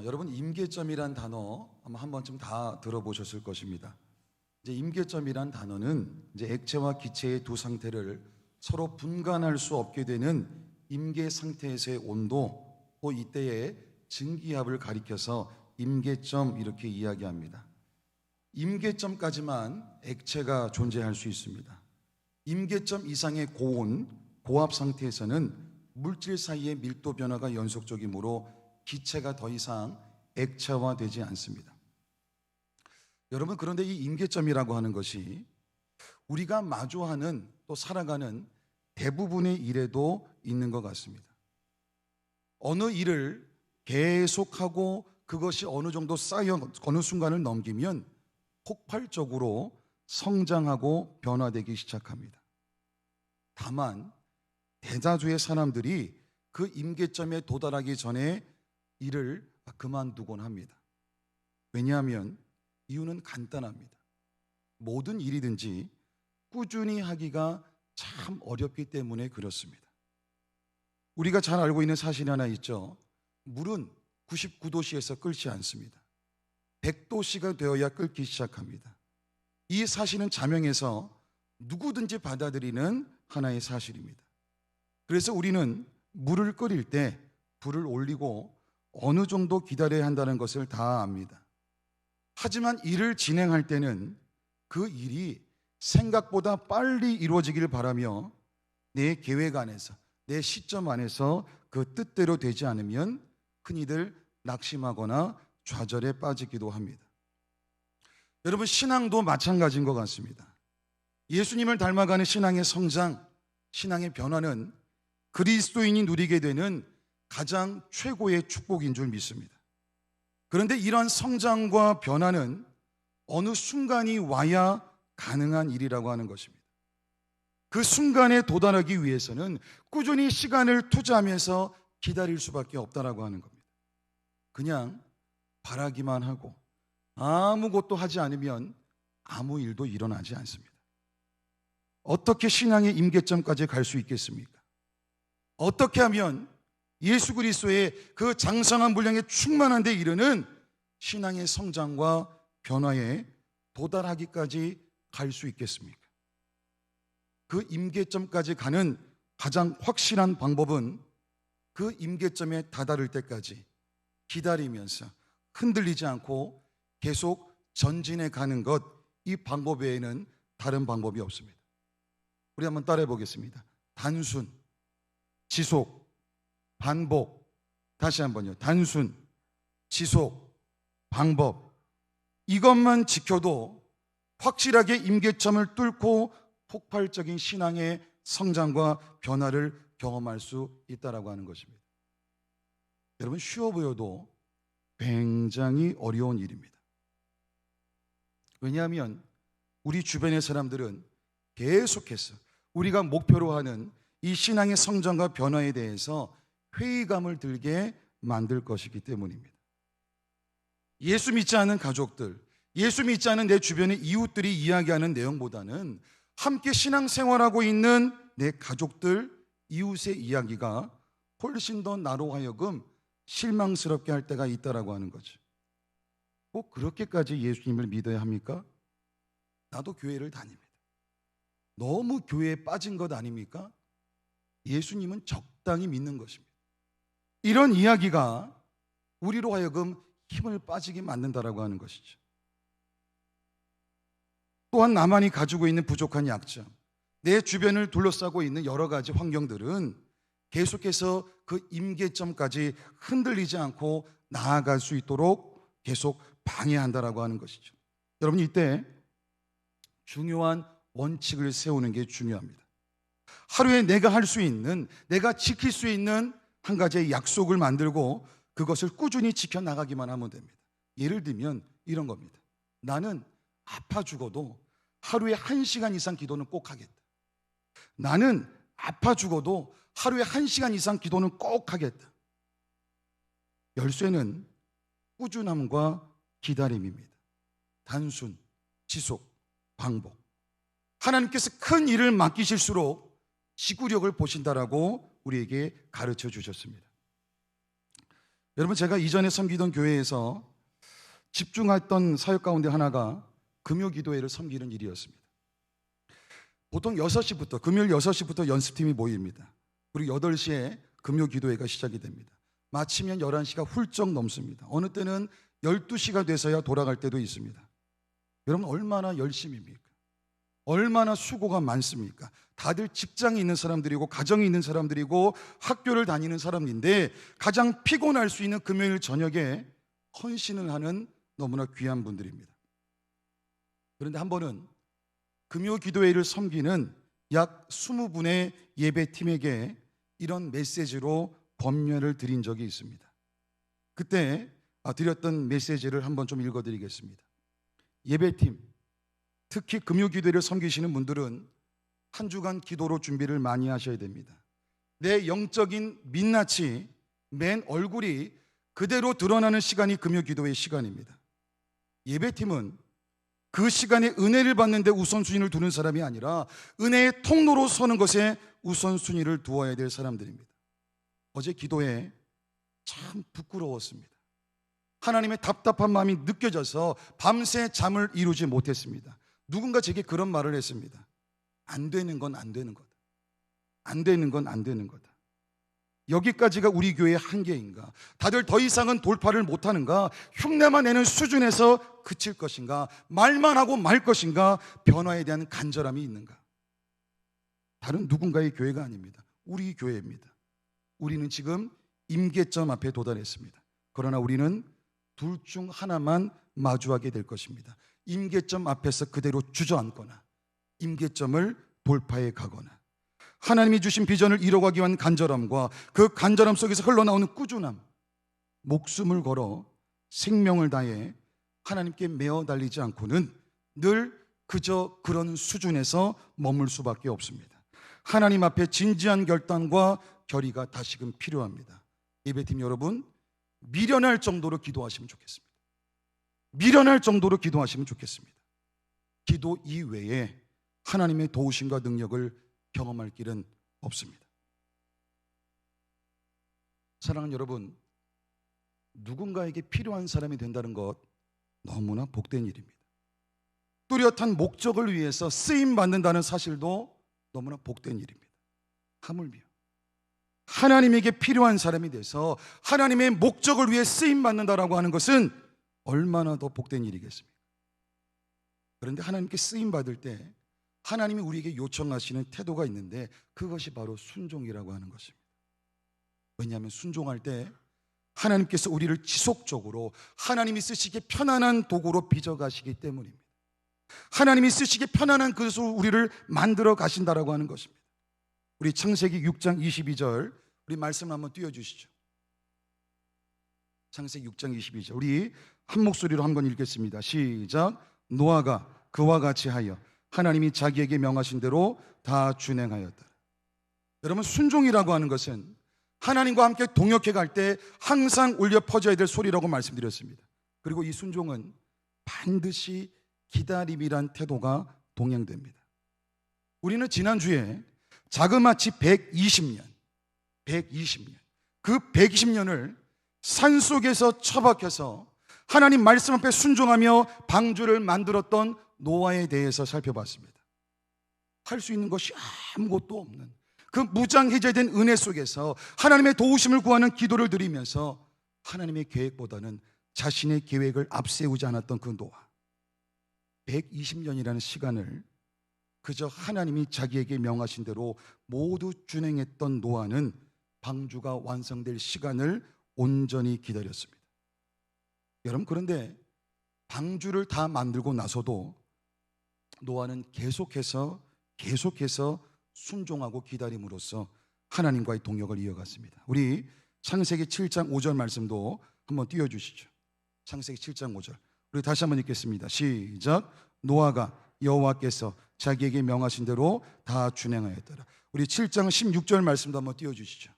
여러분 임계점이란 단어 아마 한 번쯤 다 들어보셨을 것입니다. 이제 임계점이란 단어는 이제 액체와 기체의 두 상태를 서로 분간할 수 없게 되는 임계 상태에서의 온도, 또 이때의 증기압을 가리켜서 임계점 이렇게 이야기합니다. 임계점까지만 액체가 존재할 수 있습니다. 임계점 이상의 고온, 고압 상태에서는 물질 사이의 밀도 변화가 연속적이므로 기체가 더 이상 액체화되지 않습니다. 여러분, 그런데 이 임계점이라고 하는 것이 우리가 마주하는 또 살아가는 대부분의 일에도 있는 것 같습니다. 어느 일을 계속하고 그것이 어느 정도 쌓여 어느 순간을 넘기면 폭발적으로 성장하고 변화되기 시작합니다. 다만 대다수의 사람들이 그 임계점에 도달하기 전에 일을 그만두곤 합니다. 왜냐하면 이유는 간단합니다. 모든 일이든지 꾸준히 하기가 참 어렵기 때문에 그렇습니다. 우리가 잘 알고 있는 사실이 하나 있죠. 물은 99도씨에서 끓지 않습니다. 100도씨가 되어야 끓기 시작합니다. 이 사실은 자명해서 누구든지 받아들이는 하나의 사실입니다. 그래서 우리는 물을 끓일 때 불을 올리고 어느 정도 기다려야 한다는 것을 다 압니다. 하지만 일을 진행할 때는 그 일이 생각보다 빨리 이루어지길 바라며 내 계획 안에서, 내 시점 안에서 그 뜻대로 되지 않으면 흔히들 낙심하거나 좌절에 빠지기도 합니다. 여러분, 신앙도 마찬가지인 것 같습니다. 예수님을 닮아가는 신앙의 성장, 신앙의 변화는 그리스도인이 누리게 되는 가장 최고의 축복인 줄 믿습니다. 그런데 이러한 성장과 변화는 어느 순간이 와야 가능한 일이라고 하는 것입니다. 그 순간에 도달하기 위해서는 꾸준히 시간을 투자하면서 기다릴 수밖에 없다라고 하는 겁니다. 그냥 바라기만 하고 아무것도 하지 않으면 아무 일도 일어나지 않습니다. 어떻게 신앙의 임계점까지 갈 수 있겠습니까? 어떻게 하면 예수 그리스도의 그 장성한 분량에 충만한 데 이르는 신앙의 성장과 변화에 도달하기까지 갈 수 있겠습니까? 그 임계점까지 가는 가장 확실한 방법은 그 임계점에 다다를 때까지 기다리면서 흔들리지 않고 계속 전진해 가는 것, 이 방법 외에는 다른 방법이 없습니다. 우리 한번 따라해 보겠습니다. 단순, 지속, 반복. 다시 한번요. 단순, 지속, 방법. 이것만 지켜도 확실하게 임계점을 뚫고 폭발적인 신앙의 성장과 변화를 경험할 수 있다라고 하는 것입니다. 여러분, 쉬워 보여도 굉장히 어려운 일입니다. 왜냐하면 우리 주변의 사람들은 계속해서 우리가 목표로 하는 이 신앙의 성장과 변화에 대해서 회의감을 들게 만들 것이기 때문입니다. 예수 믿지 않은 가족들, 예수 믿지 않은 내 주변의 이웃들이 이야기하는 내용보다는 함께 신앙생활하고 있는 내 가족들, 이웃의 이야기가 훨씬 더 나로 하여금 실망스럽게 할 때가 있다라고 하는 거죠. 꼭 그렇게까지 예수님을 믿어야 합니까? 나도 교회를 다닙니다. 너무 교회에 빠진 것 아닙니까? 예수님은 적당히 믿는 것입니다. 이런 이야기가 우리로 하여금 힘을 빠지게 만든다라고 하는 것이죠. 또한 나만이 가지고 있는 부족한 약점, 내 주변을 둘러싸고 있는 여러 가지 환경들은 계속해서 그 임계점까지 흔들리지 않고 나아갈 수 있도록 계속 방해한다라고 하는 것이죠. 여러분, 이때 중요한 원칙을 세우는 게 중요합니다. 하루에 내가 할 수 있는, 내가 지킬 수 있는 한 가지의 약속을 만들고 그것을 꾸준히 지켜나가기만 하면 됩니다. 예를 들면 이런 겁니다. 나는 아파 죽어도 하루에 1시간 이상 기도는 꼭 하겠다. 나는 아파 죽어도 하루에 1시간 이상 기도는 꼭 하겠다. 열쇠는 꾸준함과 기다림입니다. 단순, 지속, 반복. 하나님께서 큰 일을 맡기실수록 지구력을 보신다라고 우리에게 가르쳐 주셨습니다. 여러분, 제가 이전에 섬기던 교회에서 집중했던 사역 가운데 하나가 금요기도회를 섬기는 일이었습니다. 보통 6시부터, 금요일 6시부터 연습팀이 모입니다. 그리고 8시에 금요기도회가 시작이 됩니다. 마치면 11시가 훌쩍 넘습니다. 어느 때는 12시가 돼서야 돌아갈 때도 있습니다. 여러분, 얼마나 열심입니까? 얼마나 수고가 많습니까? 다들 직장이 있는 사람들이고 가정이 있는 사람들이고 학교를 다니는 사람인데 가장 피곤할 수 있는 금요일 저녁에 헌신을 하는 너무나 귀한 분들입니다. 그런데 한 번은 금요기도회를 섬기는 약 20분의 예배팀에게 이런 메시지로 법례를 드린 적이 있습니다. 그때 드렸던 메시지를 한번 좀 읽어드리겠습니다. 예배팀, 특히 금요기도회를 섬기시는 분들은 한 주간 기도로 준비를 많이 하셔야 됩니다. 내 영적인 민낯이, 맨 얼굴이 그대로 드러나는 시간이 금요기도회의 시간입니다. 예배팀은 그 시간에 은혜를 받는 데 우선순위를 두는 사람이 아니라 은혜의 통로로 서는 것에 우선순위를 두어야 될 사람들입니다. 어제 기도에 참 부끄러웠습니다. 하나님의 답답한 마음이 느껴져서 밤새 잠을 이루지 못했습니다. 누군가 제게 그런 말을 했습니다. 안 되는 건 안 되는 거다. 안 되는 건 안 되는 거다. 여기까지가 우리 교회의 한계인가? 다들 더 이상은 돌파를 못하는가? 흉내만 내는 수준에서 그칠 것인가? 말만 하고 말 것인가? 변화에 대한 간절함이 있는가? 다른 누군가의 교회가 아닙니다. 우리 교회입니다. 우리는 지금 임계점 앞에 도달했습니다. 그러나 우리는 둘 중 하나만 마주하게 될 것입니다. 임계점 앞에서 그대로 주저앉거나 임계점을 돌파해 가거나 하나님이 주신 비전을 이뤄가기 위한 간절함과 그 간절함 속에서 흘러나오는 꾸준함, 목숨을 걸어 생명을 다해 하나님께 매어 달리지 않고는 늘 그저 그런 수준에서 머물 수밖에 없습니다. 하나님 앞에 진지한 결단과 결의가 다시금 필요합니다. 예배팀 여러분, 미련할 정도로 기도하시면 좋겠습니다. 미련할 정도로 기도하시면 좋겠습니다. 기도 이외에 하나님의 도우심과 능력을 경험할 길은 없습니다. 사랑하는 여러분, 누군가에게 필요한 사람이 된다는 것 너무나 복된 일입니다. 뚜렷한 목적을 위해서 쓰임 받는다는 사실도 너무나 복된 일입니다. 하물며 하나님에게 필요한 사람이 돼서 하나님의 목적을 위해 쓰임 받는다라고 하는 것은 얼마나 더 복된 일이겠습니까? 그런데 하나님께 쓰임 받을 때 하나님이 우리에게 요청하시는 태도가 있는데 그것이 바로 순종이라고 하는 것입니다. 왜냐하면 순종할 때 하나님께서 우리를 지속적으로 하나님이 쓰시기에 편안한 도구로 빚어가시기 때문입니다. 하나님이 쓰시기에 편안한 그릇으로 우리를 만들어 가신다라고 하는 것입니다. 우리 창세기 6장 22절 우리 말씀 한번 띄워주시죠. 창세기 6장 22절 우리 한 목소리로 한번 읽겠습니다. 시작. 노아가 그와 같이 하여 하나님이 자기에게 명하신 대로 다 준행하였다. 여러분, 순종이라고 하는 것은 하나님과 함께 동역해 갈 때 항상 울려 퍼져야 될 소리라고 말씀드렸습니다. 그리고 이 순종은 반드시 기다림이란 태도가 동행됩니다. 우리는 지난주에 자그마치 120년 그 120년을 산속에서 처박혀서 하나님 말씀 앞에 순종하며 방주를 만들었던 노아에 대해서 살펴봤습니다. 할 수 있는 것이 아무것도 없는 그 무장해제된 은혜 속에서 하나님의 도우심을 구하는 기도를 드리면서 하나님의 계획보다는 자신의 계획을 앞세우지 않았던 그 노아, 120년이라는 시간을 그저 하나님이 자기에게 명하신 대로 모두 준행했던 노아는 방주가 완성될 시간을 온전히 기다렸습니다. 여러분, 그런데 방주를 다 만들고 나서도 노아는 계속해서 순종하고 기다림으로써 하나님과의 동역을 이어갔습니다. 우리 창세기 7장 5절 말씀도 한번 띄워주시죠. 창세기 7장 5절 우리 다시 한번 읽겠습니다. 시작. 노아가 여호와께서 자기에게 명하신 대로 다 준행하였더라. 우리 7장 16절 말씀도 한번 띄워주시죠.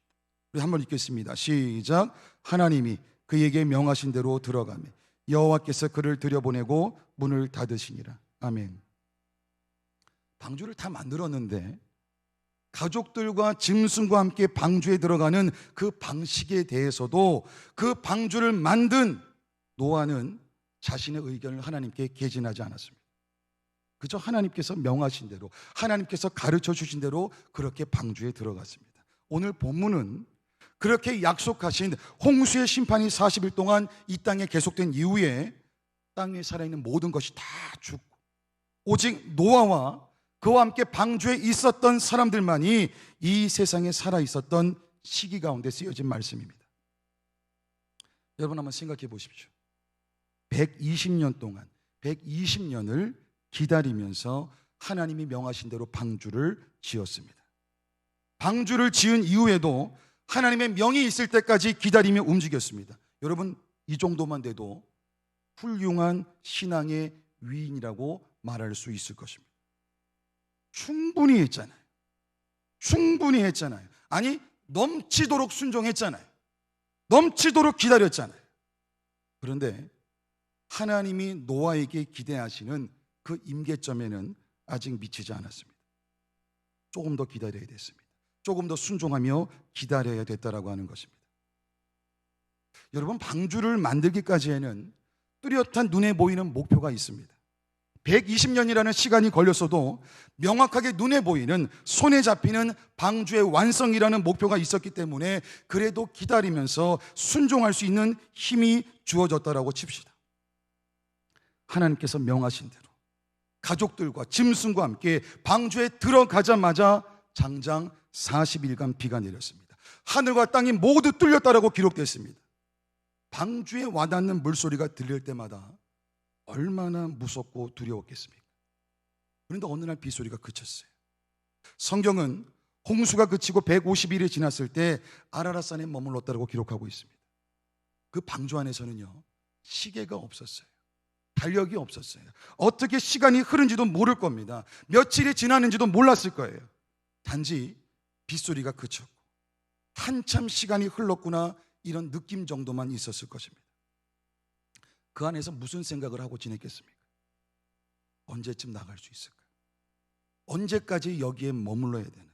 우리 한번 읽겠습니다. 시작. 하나님이 그에게 명하신 대로 들어가며 여호와께서 그를 들여보내고 문을 닫으시니라. 아멘. 방주를 다 만들었는데 가족들과 짐승과 함께 방주에 들어가는 그 방식에 대해서도 그 방주를 만든 노아는 자신의 의견을 하나님께 개진하지 않았습니다. 그저 하나님께서 명하신 대로, 하나님께서 가르쳐 주신 대로 그렇게 방주에 들어갔습니다. 오늘 본문은 그렇게 약속하신 홍수의 심판이 40일 동안 이 땅에 계속된 이후에 땅에 살아있는 모든 것이 다 죽고 오직 노아와 그와 함께 방주에 있었던 사람들만이 이 세상에 살아있었던 시기 가운데 쓰여진 말씀입니다. 여러분 한번 생각해 보십시오. 120년 동안 120년을 기다리면서 하나님이 명하신 대로 방주를 지었습니다. 방주를 지은 이후에도 하나님의 명이 있을 때까지 기다리며 움직였습니다. 여러분 이 정도만 돼도 훌륭한 신앙의 위인이라고 말할 수 있을 것입니다. 충분히 했잖아요. 충분히 했잖아요. 아니 넘치도록 순종했잖아요. 넘치도록 기다렸잖아요. 그런데 하나님이 노아에게 기대하시는 그 임계점에는 아직 미치지 않았습니다. 조금 더 기다려야 됐습니다. 조금 더 순종하며 기다려야 됐다라고 하는 것입니다. 여러분 방주를 만들기까지에는 뚜렷한 눈에 보이는 목표가 있습니다. 120년이라는 시간이 걸렸어도 명확하게 눈에 보이는 손에 잡히는 방주의 완성이라는 목표가 있었기 때문에 그래도 기다리면서 순종할 수 있는 힘이 주어졌다라고 칩시다. 하나님께서 명하신 대로 가족들과 짐승과 함께 방주에 들어가자마자 장장 40일간 비가 내렸습니다. 하늘과 땅이 모두 뚫렸다라고 기록됐습니다. 방주에 와닿는 물소리가 들릴 때마다 얼마나 무섭고 두려웠겠습니까? 그런데 어느 날 빗소리가 그쳤어요. 성경은 홍수가 그치고 150일이 지났을 때 아라랏산에 머물렀다고 기록하고 있습니다. 그 방주 안에서는요 시계가 없었어요. 달력이 없었어요. 어떻게 시간이 흐른지도 모를 겁니다. 며칠이 지났는지도 몰랐을 거예요. 단지 빗소리가 그쳤고 한참 시간이 흘렀구나 이런 느낌 정도만 있었을 것입니다. 그 안에서 무슨 생각을 하고 지냈겠습니까? 언제쯤 나갈 수 있을까? 언제까지 여기에 머물러야 되나?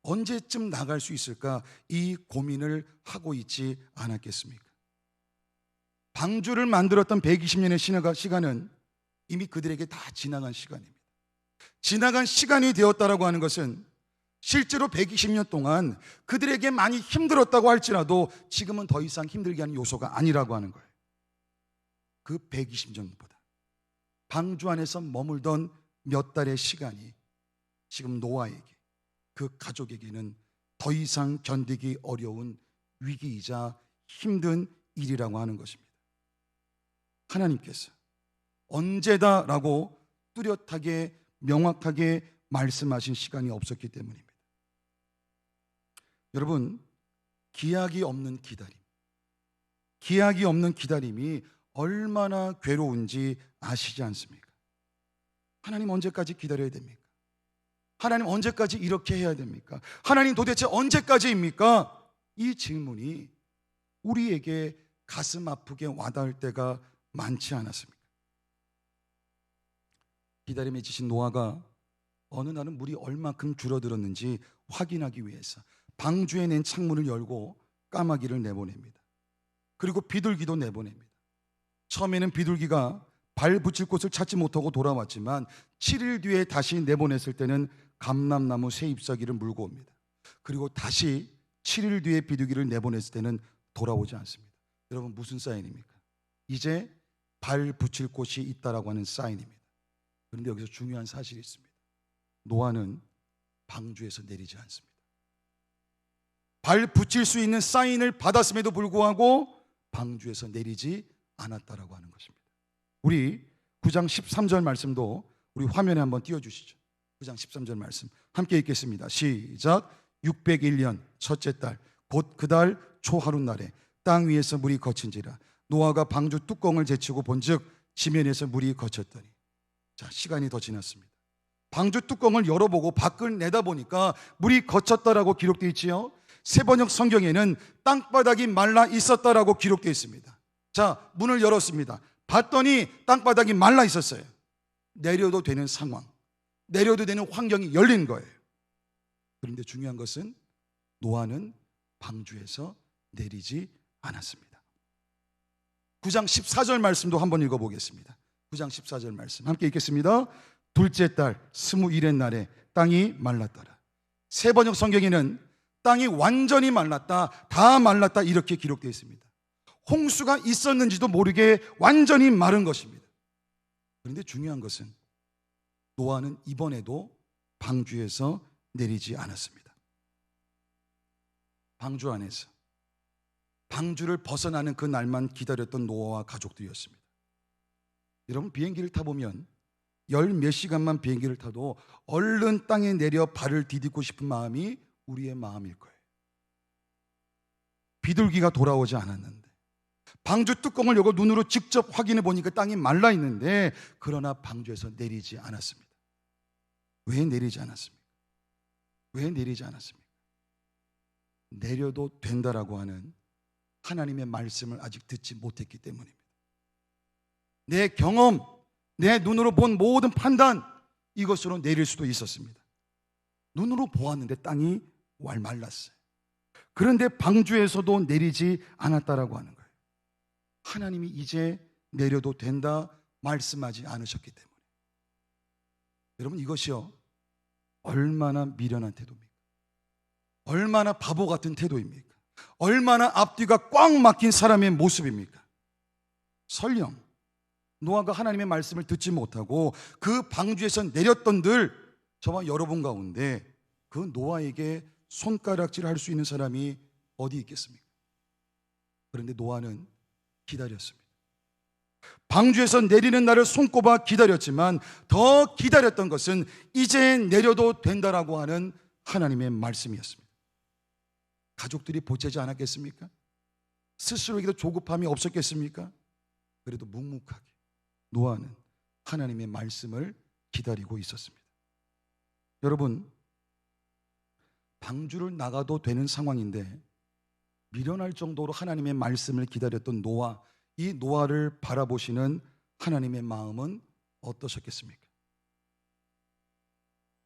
언제쯤 나갈 수 있을까? 이 고민을 하고 있지 않았겠습니까? 방주를 만들었던 120년의 시간은 이미 그들에게 다 지나간 시간입니다. 지나간 시간이 되었다라고 하는 것은 실제로 120년 동안 그들에게 많이 힘들었다고 할지라도 지금은 더 이상 힘들게 하는 요소가 아니라고 하는 거예요. 그 120년보다 방주 안에서 머물던 몇 달의 시간이 지금 노아에게 그 가족에게는 더 이상 견디기 어려운 위기이자 힘든 일이라고 하는 것입니다. 하나님께서 언제다라고 뚜렷하게 명확하게 말씀하신 시간이 없었기 때문입니다. 여러분 기약이 없는 기다림, 기약이 없는 기다림이 얼마나 괴로운지 아시지 않습니까? 하나님 언제까지 기다려야 됩니까? 하나님 언제까지 이렇게 해야 됩니까? 하나님 도대체 언제까지입니까? 이 질문이 우리에게 가슴 아프게 와닿을 때가 많지 않았습니까? 기다림에 지친 노아가 어느 날은 물이 얼마큼 줄어들었는지 확인하기 위해서 방주에 낸 창문을 열고 까마귀를 내보냅니다. 그리고 비둘기도 내보냅니다. 처음에는 비둘기가 발 붙일 곳을 찾지 못하고 돌아왔지만 7일 뒤에 다시 내보냈을 때는 감람나무 새 잎사귀를 물고 옵니다. 그리고 다시 7일 뒤에 비둘기를 내보냈을 때는 돌아오지 않습니다. 여러분 무슨 사인입니까? 이제 발 붙일 곳이 있다라고 하는 사인입니다. 그런데 여기서 중요한 사실이 있습니다. 노아는 방주에서 내리지 않습니다. 발 붙일 수 있는 사인을 받았음에도 불구하고 방주에서 내리지 않았다라고 하는 것입니다. 우리 9장 13절 말씀도 우리 화면에 한번 띄워주시죠. 9장 13절 말씀 함께 읽겠습니다. 시작. 601년 첫째 달 곧 그 달 초하룻날에 땅 위에서 물이 거친지라 노아가 방주 뚜껑을 제치고 본즉 지면에서 물이 거쳤더니. 자, 시간이 더 지났습니다. 방주 뚜껑을 열어보고 밖을 내다보니까 물이 거쳤다라고 기록되어 있지요. 세번역 성경에는 땅바닥이 말라 있었다라고 기록되어 있습니다. 자, 문을 열었습니다. 봤더니 땅바닥이 말라 있었어요. 내려도 되는 상황, 내려도 되는 환경이 열린 거예요. 그런데 중요한 것은 노아는 방주에서 내리지 않았습니다. 9장 14절 말씀도 한번 읽어보겠습니다. 9장 14절 말씀 함께 읽겠습니다. 둘째 달 21의 날에 땅이 말랐더라. 세번역 성경에는 땅이 완전히 말랐다, 다 말랐다 이렇게 기록되어 있습니다. 홍수가 있었는지도 모르게 완전히 마른 것입니다. 그런데 중요한 것은 노아는 이번에도 방주에서 내리지 않았습니다. 방주 안에서 방주를 벗어나는 그 날만 기다렸던 노아와 가족들이었습니다. 여러분, 비행기를 타보면 열 몇 시간만 비행기를 타도 얼른 땅에 내려 발을 디딛고 싶은 마음이 우리의 마음일 거예요. 비둘기가 돌아오지 않았는데, 방주 뚜껑을 열고 눈으로 직접 확인해 보니까 땅이 말라 있는데, 그러나 방주에서 내리지 않았습니다. 왜 내리지 않았습니까? 왜 내리지 않았습니까? 내려도 된다라고 하는 하나님의 말씀을 아직 듣지 못했기 때문입니다. 내 경험, 내 눈으로 본 모든 판단, 이것으로 내릴 수도 있었습니다. 눈으로 보았는데 땅이 말랐어요. 그런데 방주에서도 내리지 않았다라고 하는 거예요. 하나님이 이제 내려도 된다 말씀하지 않으셨기 때문에. 여러분, 이것이요 얼마나 미련한 태도입니까? 얼마나 바보 같은 태도입니까? 얼마나 앞뒤가 꽉 막힌 사람의 모습입니까? 설령 노아가 하나님의 말씀을 듣지 못하고 그 방주에서 내렸던들 저와 여러분 가운데 그 노아에게 손가락질 할 수 있는 사람이 어디 있겠습니까? 그런데 노아는 기다렸습니다. 방주에서 내리는 날을 손꼽아 기다렸지만 더 기다렸던 것은 이제 내려도 된다라고 하는 하나님의 말씀이었습니다. 가족들이 보채지 않았겠습니까? 스스로에게도 조급함이 없었겠습니까? 그래도 묵묵하게 노아는 하나님의 말씀을 기다리고 있었습니다. 여러분, 방주를 나가도 되는 상황인데 미련할 정도로 하나님의 말씀을 기다렸던 노아, 이 노아를 바라보시는 하나님의 마음은 어떠셨겠습니까?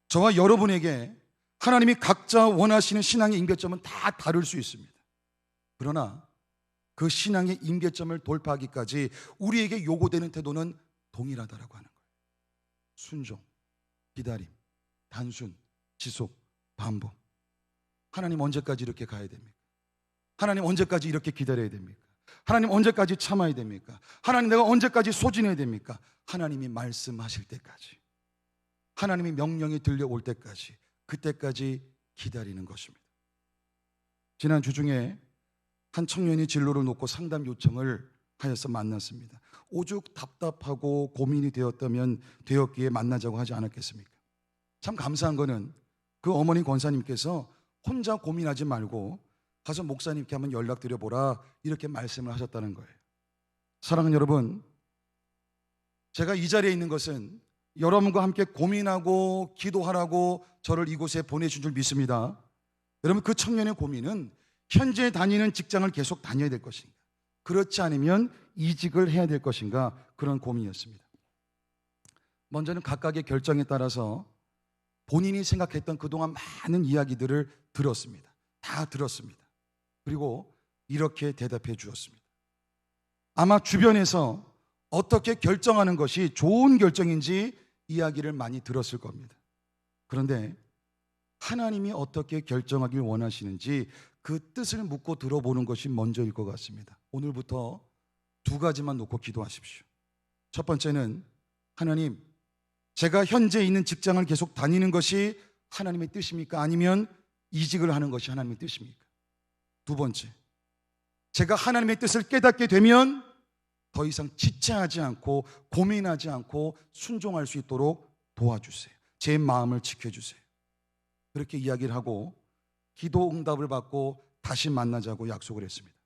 저와 여러분에게 하나님이 각자 원하시는 신앙의 임계점은 다 다를 수 있습니다. 그러나 그 신앙의 임계점을 돌파하기까지 우리에게 요구되는 태도는 동일하다라고 하는 거예요. 순종, 기다림, 단순, 지속, 반복. 하나님 언제까지 이렇게 가야 됩니까? 하나님 언제까지 이렇게 기다려야 됩니까? 하나님 언제까지 참아야 됩니까? 하나님 내가 언제까지 소진해야 됩니까? 하나님이 말씀하실 때까지, 하나님이 명령이 들려올 때까지, 그때까지 기다리는 것입니다. 지난 주 중에 한 청년이 진로를 놓고 상담 요청을 하여서 만났습니다. 오죽 답답하고 고민이 되었기에 만나자고 하지 않았겠습니까? 참 감사한 거는 그 어머니 권사님께서 혼자 고민하지 말고 가서 목사님께 한번 연락드려보라 이렇게 말씀을 하셨다는 거예요. 사랑하는 여러분, 제가 이 자리에 있는 것은 여러분과 함께 고민하고 기도하라고 저를 이곳에 보내신 줄 믿습니다. 여러분, 그 청년의 고민은 현재 다니는 직장을 계속 다녀야 될 것인가, 그렇지 않으면 이직을 해야 될 것인가, 그런 고민이었습니다. 먼저는 각각의 결정에 따라서 본인이 생각했던 그동안 많은 이야기들을 들었습니다. 다 들었습니다. 그리고 이렇게 대답해 주었습니다. 아마 주변에서 어떻게 결정하는 것이 좋은 결정인지 이야기를 많이 들었을 겁니다. 그런데 하나님이 어떻게 결정하길 원하시는지 그 뜻을 묻고 들어보는 것이 먼저일 것 같습니다. 오늘부터 두 가지만 놓고 기도하십시오. 첫 번째는, 하나님, 제가 현재 있는 직장을 계속 다니는 것이 하나님의 뜻입니까? 아니면 이직을 하는 것이 하나님의 뜻입니까? 두 번째, 제가 하나님의 뜻을 깨닫게 되면 더 이상 지체하지 않고 고민하지 않고 순종할 수 있도록 도와주세요. 제 마음을 지켜주세요. 그렇게 이야기를 하고 기도 응답을 받고 다시 만나자고 약속을 했습니다.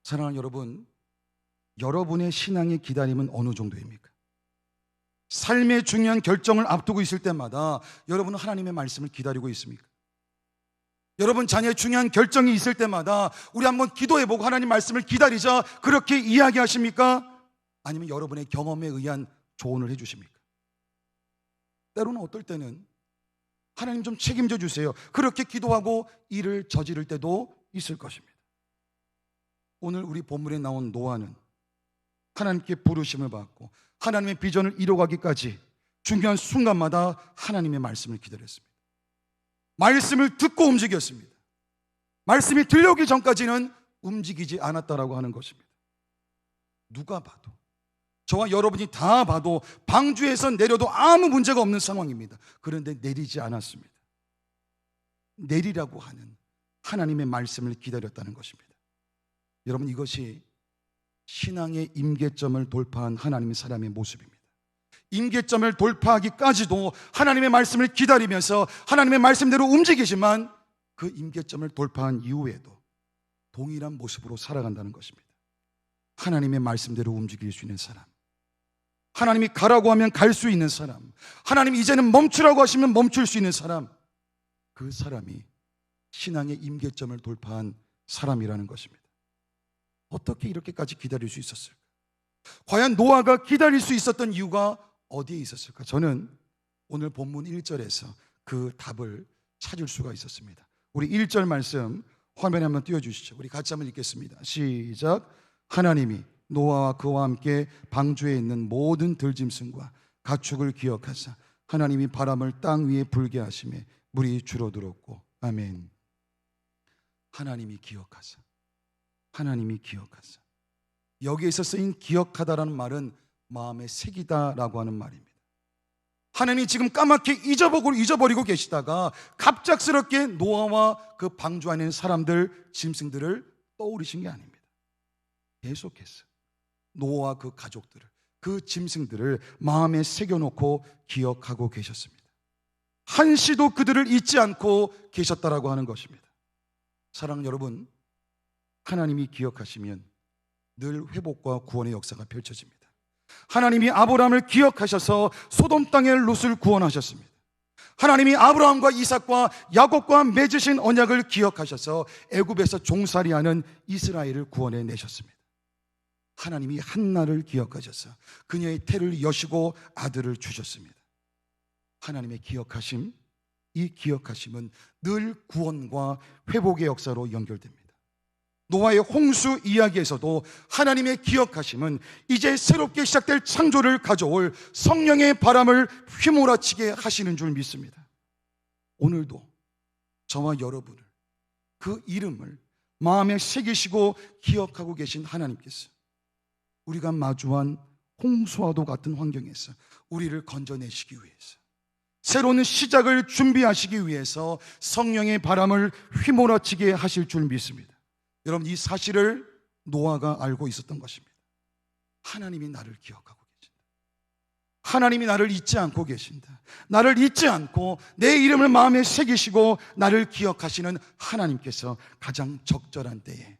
사랑하는 여러분, 여러분의 신앙의 기다림은 어느 정도입니까? 삶의 중요한 결정을 앞두고 있을 때마다 여러분은 하나님의 말씀을 기다리고 있습니까? 여러분 자녀의 중요한 결정이 있을 때마다 우리 한번 기도해보고 하나님 말씀을 기다리자, 그렇게 이야기하십니까? 아니면 여러분의 경험에 의한 조언을 해주십니까? 때로는 어떨 때는 하나님 좀 책임져 주세요. 그렇게 기도하고 일을 저지를 때도 있을 것입니다. 오늘 우리 본문에 나온 노아는 하나님께 부르심을 받고 하나님의 비전을 이뤄가기까지 중요한 순간마다 하나님의 말씀을 기다렸습니다. 말씀을 듣고 움직였습니다. 말씀이 들려오기 전까지는 움직이지 않았다라고 하는 것입니다. 누가 봐도, 저와 여러분이 다 봐도 방주에서 내려도 아무 문제가 없는 상황입니다. 그런데 내리지 않았습니다. 내리라고 하는 하나님의 말씀을 기다렸다는 것입니다. 여러분, 이것이 신앙의 임계점을 돌파한 하나님의 사람의 모습입니다. 임계점을 돌파하기까지도 하나님의 말씀을 기다리면서 하나님의 말씀대로 움직이지만 그 임계점을 돌파한 이후에도 동일한 모습으로 살아간다는 것입니다. 하나님의 말씀대로 움직일 수 있는 사람, 하나님이 가라고 하면 갈 수 있는 사람, 하나님이 이제는 멈추라고 하시면 멈출 수 있는 사람, 그 사람이 신앙의 임계점을 돌파한 사람이라는 것입니다. 어떻게 이렇게까지 기다릴 수 있었을까? 과연 노아가 기다릴 수 있었던 이유가 어디에 있었을까? 저는 오늘 본문 1절에서 그 답을 찾을 수가 있었습니다. 우리 1절 말씀 화면에 한번 띄워주시죠. 우리 같이 한번 읽겠습니다. 시작. 하나님이 노아와 그와 함께 방주에 있는 모든 들짐승과 가축을 기억하사 하나님이 바람을 땅 위에 불게 하심에 물이 줄어들었고. 아멘. 하나님이 기억하사, 하나님이 기억하사. 여기에서 쓰인 기억하다라는 말은 마음에 새기다라고 하는 말입니다. 하나님이 지금 까맣게 잊어버리고 계시다가 갑작스럽게 노아와 그 방주 안에 있는 사람들, 짐승들을 떠올리신 게 아닙니다. 계속해서 노아와 그 가족들을, 그 짐승들을 마음에 새겨놓고 기억하고 계셨습니다. 한시도 그들을 잊지 않고 계셨다라고 하는 것입니다. 사랑하는 여러분, 하나님이 기억하시면 늘 회복과 구원의 역사가 펼쳐집니다. 하나님이 아브라함을 기억하셔서 소돔 땅의 롯을 구원하셨습니다. 하나님이 아브라함과 이삭과 야곱과 맺으신 언약을 기억하셔서 애굽에서 종살이하는 이스라엘을 구원해 내셨습니다. 하나님이 한나를 기억하셔서 그녀의 태를 여시고 아들을 주셨습니다. 하나님의 기억하심, 이 기억하심은 늘 구원과 회복의 역사로 연결됩니다. 노아의 홍수 이야기에서도 하나님의 기억하심은 이제 새롭게 시작될 창조를 가져올 성령의 바람을 휘몰아치게 하시는 줄 믿습니다. 오늘도 저와 여러분을, 그 이름을 마음에 새기시고 기억하고 계신 하나님께서 우리가 마주한 홍수와도 같은 환경에서 우리를 건져내시기 위해서, 새로운 시작을 준비하시기 위해서 성령의 바람을 휘몰아치게 하실 줄 믿습니다. 여러분, 이 사실을 노아가 알고 있었던 것입니다. 하나님이 나를 기억하고 계신다. 하나님이 나를 잊지 않고 계신다. 나를 잊지 않고 내 이름을 마음에 새기시고 나를 기억하시는 하나님께서 가장 적절한 때에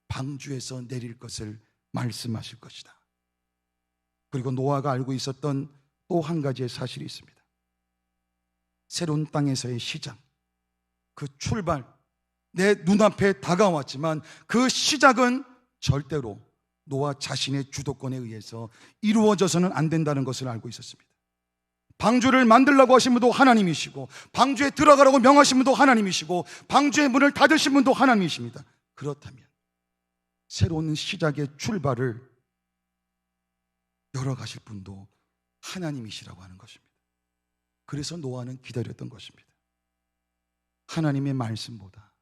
방주에서 내릴 것을 말씀하실 것이다. 그리고 노아가 알고 있었던 또 한 가지의 사실이 있습니다. 새로운 땅에서의 시작, 그 출발, 내 눈앞에 다가왔지만 그 시작은 절대로 노아 자신의 주도권에 의해서 이루어져서는 안 된다는 것을 알고 있었습니다. 방주를 만들라고 하신 분도 하나님이시고, 방주에 들어가라고 명하신 분도 하나님이시고, 방주의 문을 닫으신 분도 하나님이십니다. 그렇다면 새로운 시작의 출발을 열어가실 분도 하나님이시라고 하는 것입니다. 그래서 노아는 기다렸던 것입니다. 하나님의 말씀보다,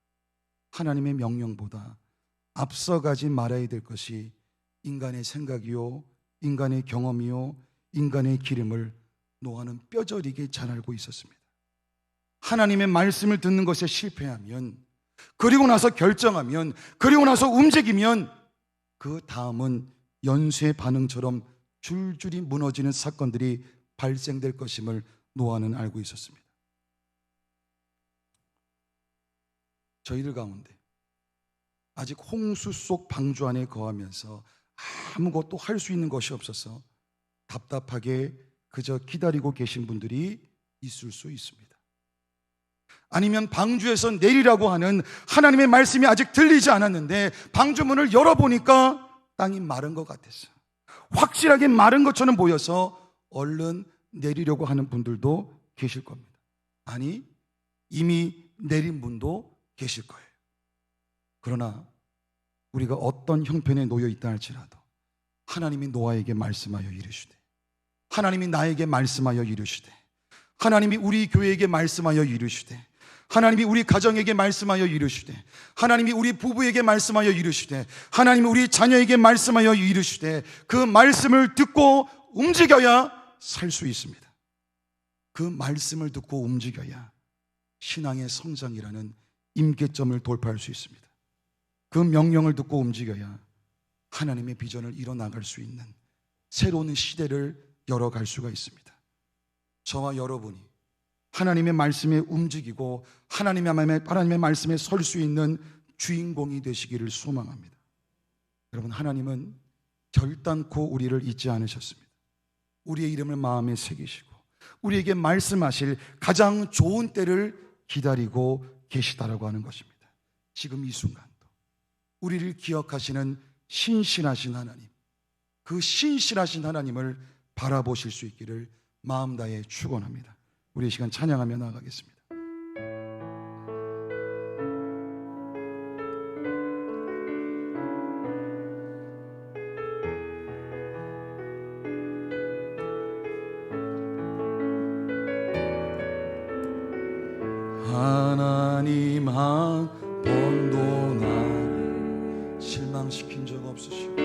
하나님의 명령보다 앞서가지 말아야 될 것이 인간의 생각이요, 인간의 경험이요, 인간의 기름을 노아는 뼈저리게 잘 알고 있었습니다. 하나님의 말씀을 듣는 것에 실패하면, 그리고 나서 결정하면, 그리고 나서 움직이면 그 다음은 연쇄 반응처럼 줄줄이 무너지는 사건들이 발생될 것임을 노아는 알고 있었습니다. 저희들 가운데 아직 홍수 속 방주 안에 거하면서 아무것도 할 수 있는 것이 없어서 답답하게 그저 기다리고 계신 분들이 있을 수 있습니다. 아니면 방주에서 내리라고 하는 하나님의 말씀이 아직 들리지 않았는데 방주문을 열어보니까 땅이 마른 것 같았어요. 확실하게 마른 것처럼 보여서 얼른 내리려고 하는 분들도 계실 겁니다. 아니, 이미 내린 분도 계실 거예요. 그러나 우리가 어떤 형편에 놓여 있다 할지라도 하나님이 노아에게 말씀하여 이르시되, 하나님이 나에게 말씀하여 이르시되, 하나님이 우리 교회에게 말씀하여 이르시되, 하나님이 우리 가정에게 말씀하여 이르시되, 하나님이 우리 부부에게 말씀하여 이르시되, 하나님이 우리 자녀에게 말씀하여 이르시되, 그 말씀을 듣고 움직여야 살 수 있습니다. 그 말씀을 듣고 움직여야 신앙의 성장이라는 임계점을 돌파할 수 있습니다. 그 명령을 듣고 움직여야 하나님의 비전을 이뤄나갈 수 있는 새로운 시대를 열어갈 수가 있습니다. 저와 여러분이 하나님의 말씀에 움직이고 하나님의 말씀에 설 수 있는 주인공이 되시기를 소망합니다. 여러분, 하나님은 결단코 우리를 잊지 않으셨습니다. 우리의 이름을 마음에 새기시고 우리에게 말씀하실 가장 좋은 때를 기다리고 계시다라고 하는 것입니다. 지금 이 순간도 우리를 기억하시는 신실하신 하나님, 그 신실하신 하나님을 바라보실 수 있기를 마음 다해 축원합니다. 우리 이 시간 찬양하며 나아가겠습니다. 하나님 한 번도 나를 실망시킨 적 없으시고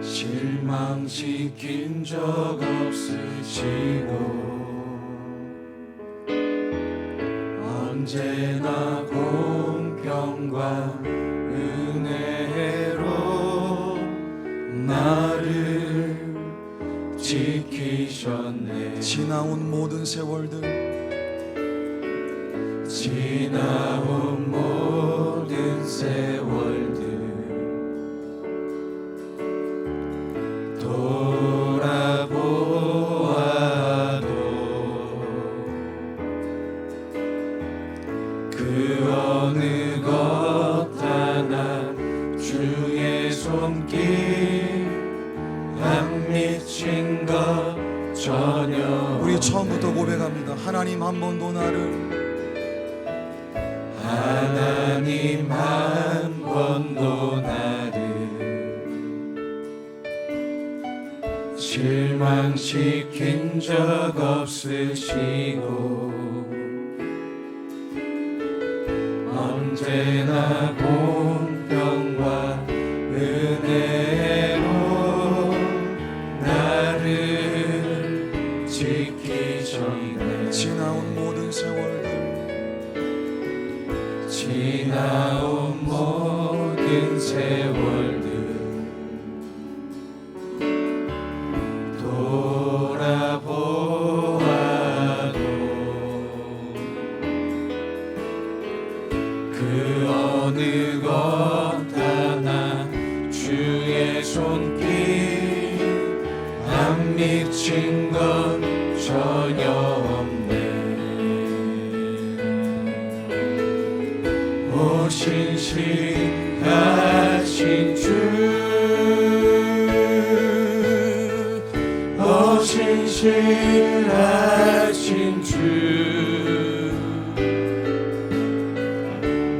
실망시킨 적 없으시고 언제나 공평과 은혜로 나를 지키셨네. 지나온 모든 세월들, 지나온 모든 세월들 돌아보아도 그 어느 것 하나 주의 손길 안 미친 것 전혀. 우리 처음부터 고백합니다. 하나님 한 번도 나를, 하나님 한 번도 나를 실망시킨 적 없으시고 언제나 공평과 은혜로 나를 지키셨네. 지나온 모든 세월들, 지나온 모든 세월들 돌아보아도 그 어느 것 하나 주의 손길 안 미친 것 전혀 없네. 오 신실하신 주, 오 신실하신 주,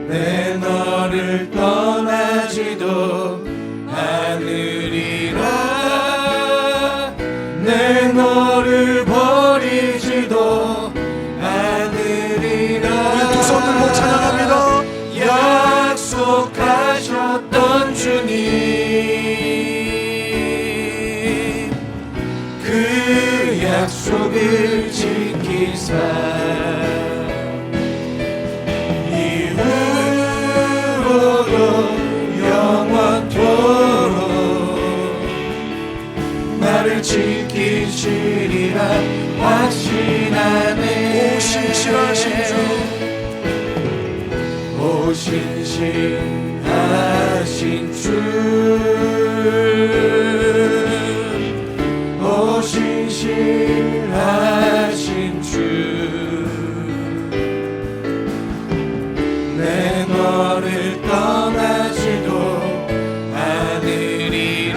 내 너를 떠나지도 않으리라. 내 너를 버리지도 않으리라. 우리 두 손 들고 찬양합니다. 약속하셨던 주님, 그 약속을 지키사 이후로도 영원토록 나를 지키시리라 확신하네. 오 신실하신 주, 오 신실하신 주, 오 신실하신 주, 내 너를 떠나지도 않으리라.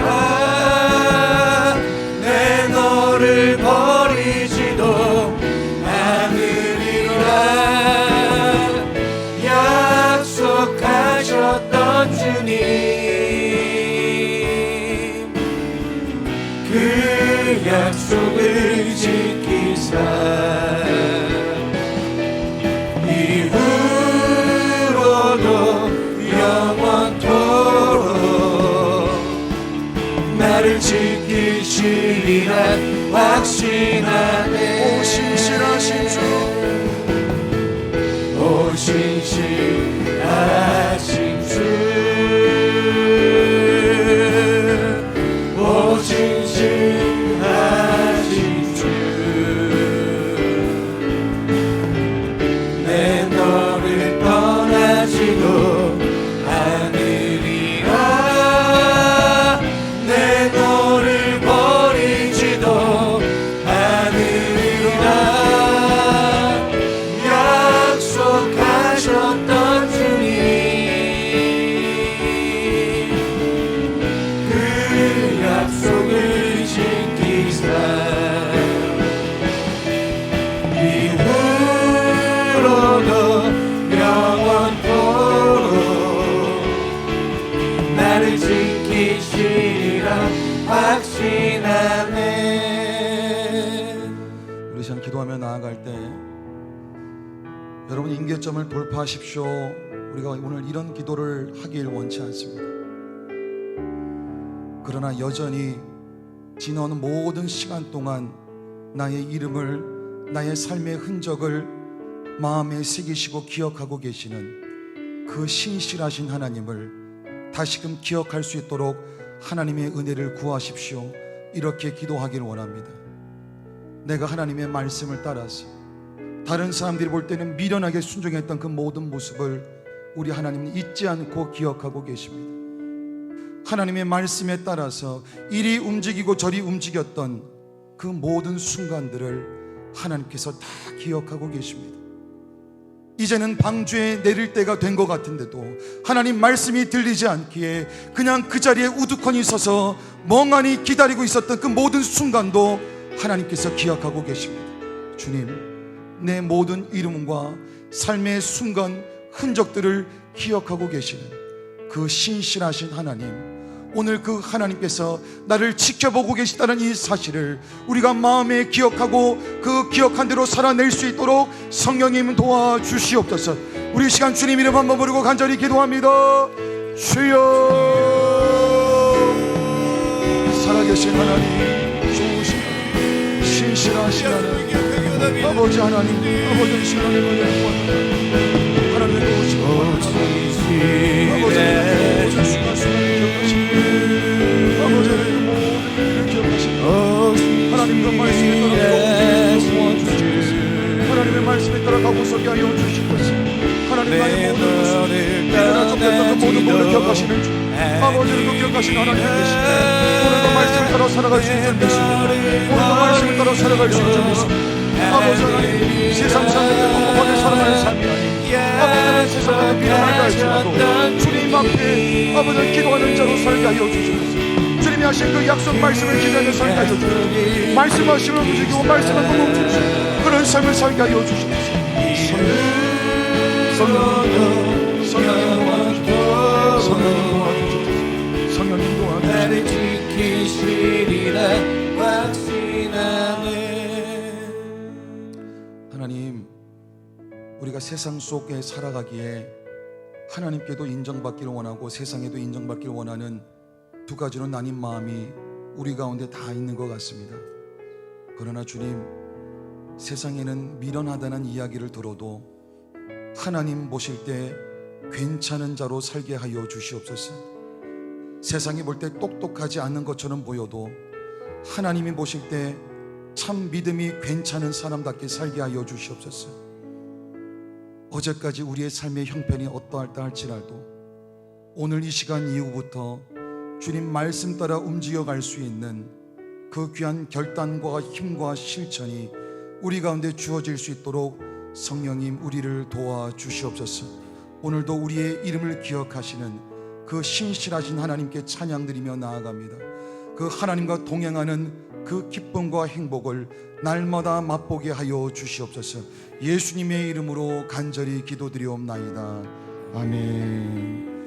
내 너를 버리지도 않으리라. 그 약속을 지키사 이후로도 영원토록 나를 지키시리라 확신하네. 오 신실하신 주, 오 신실하신 주, 오 신실하신 주, 내 너를 떠나지도 않으리라, 내 너를 버리지도 않으리라. 약속하셨던 주님, 그 약속을 지키사 이후로도 영원토록 나를 지키시리라 확신하네. 우리 시간 기도하며 나아갈 때 여러분 임계점을 돌파하십시오. 우리가 오늘 이런 기도를 하길 원치 않습니다. 그러나 여전히 지나오는 모든 시간 동안 나의 이름을, 나의 삶의 흔적을 마음에 새기시고 기억하고 계시는 그 신실하신 하나님을 다시금 기억할 수 있도록 하나님의 은혜를 구하십시오. 이렇게 기도하길 원합니다. 내가 하나님의 말씀을 따라서 다른 사람들이 볼 때는 미련하게 순종했던 그 모든 모습을 우리 하나님은 잊지 않고 기억하고 계십니다. 하나님의 말씀에 따라서 이리 움직이고 저리 움직였던 그 모든 순간들을 하나님께서 다 기억하고 계십니다. 이제는 방주에 내릴 때가 된 것 같은데도 하나님 말씀이 들리지 않기에 그냥 그 자리에 우두커니 서서 멍하니 기다리고 있었던 그 모든 순간도 하나님께서 기억하고 계십니다. 주님, 내 모든 이름과 삶의 순간 흔적들을 기억하고 계시는 그 신실하신 하나님, 오늘 그 하나님께서 나를 지켜보고 계시다는 이 사실을 우리가 마음에 기억하고 그 기억한 대로 살아낼 수 있도록 성령님 도와주시옵소서. 우리 이 시간 주님 이름 한번 부르고 간절히 기도합니다. 주여, 살아계신 하나님, 좋으신 하나님, 신실하신 하나님, 아버지 하나님, 아버지 신앙의 은혜를 구합니다. 하나님의 도우시고 아버지 모든 순간순간을 기억하시고 아버지 하나님 모든 일을 기억하시고 하나님 그 말씀에 따라 도와주시옵소서. 하나님의 말씀에 따라 가고 서게 하여 주시옵소서. 하나님 나의 모든 모습 미련한 족됐던 그 모든 것을 기억하시는 주, 아버지를 그 기억하시는 하나님 계시네. 오늘도 말씀을 따라 살아갈 수 있는 믿습니다. 오늘도 말씀을 따라 살아갈 수 있는 믿습니다. 아버지 하나님, 세상 사람들과 공급하게 살아가는 삶이 아닌 아버지는 세상에 미련하다 할지라도 주님 앞에 아버지는 기도하는 자로 살게 하여 주시옵소서. 주님이 하신 그 약속 말씀을 기대하며 살게 하여 주시옵소서. 말씀하시면 움직이고 말씀을 보고 주시옵소서. 그런 삶을 살게 하여 주시옵소서. 성령님 도와주시옵소서. 성령님 도와주시옵소서. 나를 지키시리라 확신하네. 하나님, 우리가 세상 속에 살아가기에 하나님께도 인정받기를 원하고 세상에도 인정받기를 원하는 두 가지로 나뉜 마음이 우리 가운데 다 있는 것 같습니다. 그러나 주님, 세상에는 미련하다는 이야기를 들어도 하나님 보실 때 괜찮은 자로 살게 하여 주시옵소서. 세상이 볼 때 똑똑하지 않은 것처럼 보여도 하나님이 보실 때 참 믿음이 괜찮은 사람답게 살게 하여 주시옵소서. 어제까지 우리의 삶의 형편이 어떠할까 할지라도 오늘 이 시간 이후부터 주님 말씀 따라 움직여갈 수 있는 그 귀한 결단과 힘과 실천이 우리 가운데 주어질 수 있도록 성령님 우리를 도와주시옵소서. 오늘도 우리의 이름을 기억하시는 그 신실하신 하나님께 찬양드리며 나아갑니다. 그 하나님과 동행하는 그 기쁨과 행복을 날마다 맛보게 하여 주시옵소서. 예수님의 이름으로 간절히 기도드리옵나이다. 아멘.